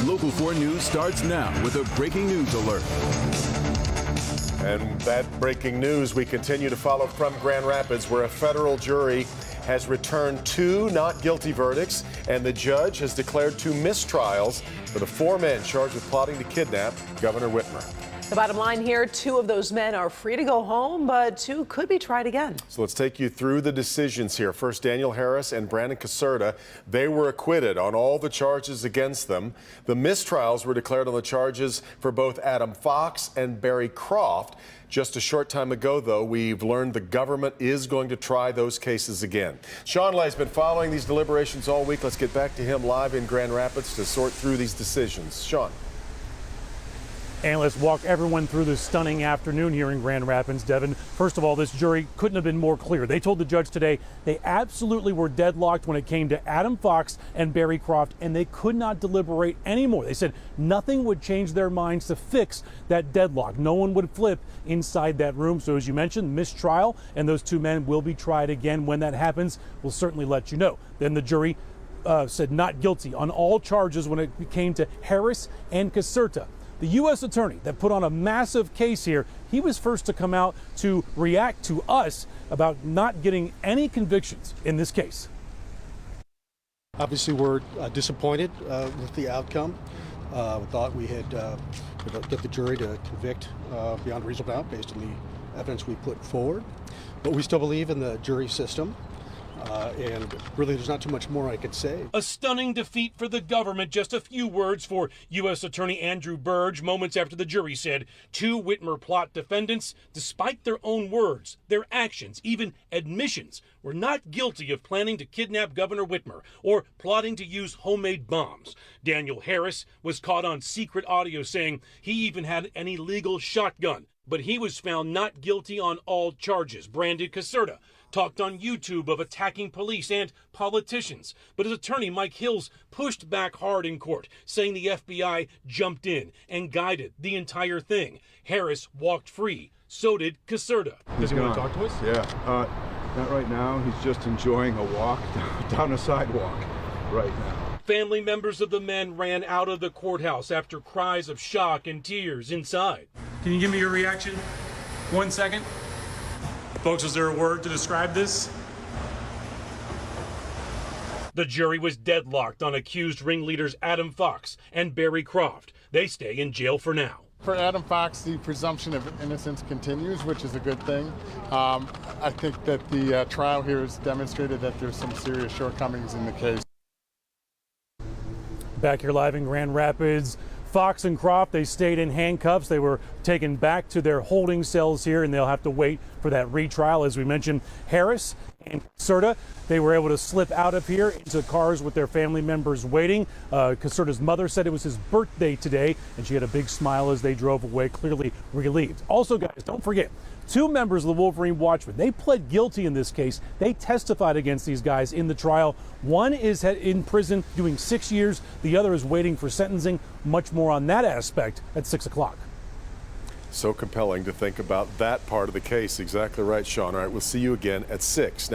Local 4 News starts now with a breaking news alert. And that breaking news we continue to follow from Grand Rapids, where a federal jury has returned 2 not guilty verdicts, and the judge has declared 2 mistrials for the 4 men charged with plotting to kidnap Governor Whitmer. The bottom line here, 2 of those men are free to go home, but 2 could be tried again. So let's take you through the decisions here. First, Daniel Harris and Brandon Caserta, they were acquitted on all the charges against them. The mistrials were declared on the charges for both Adam Fox and Barry Croft. Just a short time ago, though, we've learned the government is going to try those cases again. Sean Lay's been following these deliberations all week. Let's get back to him live in Grand Rapids to sort through these decisions. Sean. And let's walk everyone through this stunning afternoon here in Grand Rapids, Devin. First of all, this jury couldn't have been more clear. They told the judge today they absolutely were deadlocked when it came to Adam Fox and Barry Croft, and they could not deliberate anymore. They said nothing would change their minds to fix that deadlock. No one would flip inside that room. So as you mentioned, mistrial, and those 2 men will be tried again. When that happens, we'll certainly let you know. Then the jury said not guilty on all charges when it came to Harris and Caserta. The U.S. attorney that put on a massive case here, he was first to come out to react to us about not getting any convictions in this case. Obviously, we're disappointed with the outcome. We thought we had get the jury to convict beyond reasonable doubt based on the evidence we put forward. But we still believe in the jury system. And really, there's not too much more I could say. A stunning defeat for the government. Just a few words for U.S. Attorney Andrew Burge moments after the jury said 2 Whitmer plot defendants, despite their own words, their actions, even admissions, were not guilty of planning to kidnap Governor Whitmer or plotting to use homemade bombs. Daniel Harris was caught on secret audio saying he even had an illegal shotgun, but he was found not guilty on all charges. Brandon Caserta talked on YouTube of attacking police and politicians, but his attorney Mike Hills pushed back hard in court, saying the FBI jumped in and guided the entire thing. Harris walked free. So did Caserta. Does he want to talk to us? Yeah, not right now. He's just enjoying a walk down a sidewalk right now. Family members of the men ran out of the courthouse after cries of shock and tears inside. Can you give me your reaction? 1 second. Folks, is there a word to describe this? The jury was deadlocked on accused ringleaders Adam Fox and Barry Croft. They stay in jail for now. For Adam Fox, the presumption of innocence continues, which is a good thing. I think that the trial here has demonstrated that there's some serious shortcomings in the case. Back here live in Grand Rapids, Fox and Croft, they stayed in handcuffs. They were taken back to their holding cells here, and they'll have to wait for that retrial. As we mentioned, Harris and Caserta, they were able to slip out of here into cars with their family members waiting. Caserta's mother said it was his birthday today, and she had a big smile as they drove away, clearly relieved. Also, guys, don't forget, 2 members of the Wolverine Watchmen, they pled guilty in this case. They testified against these guys in the trial. One is in prison doing 6 years. The other is waiting for sentencing. Much more on that aspect at 6 o'clock. So compelling to think about that part of the case. Exactly right, Sean. All right, we'll see you again at 6.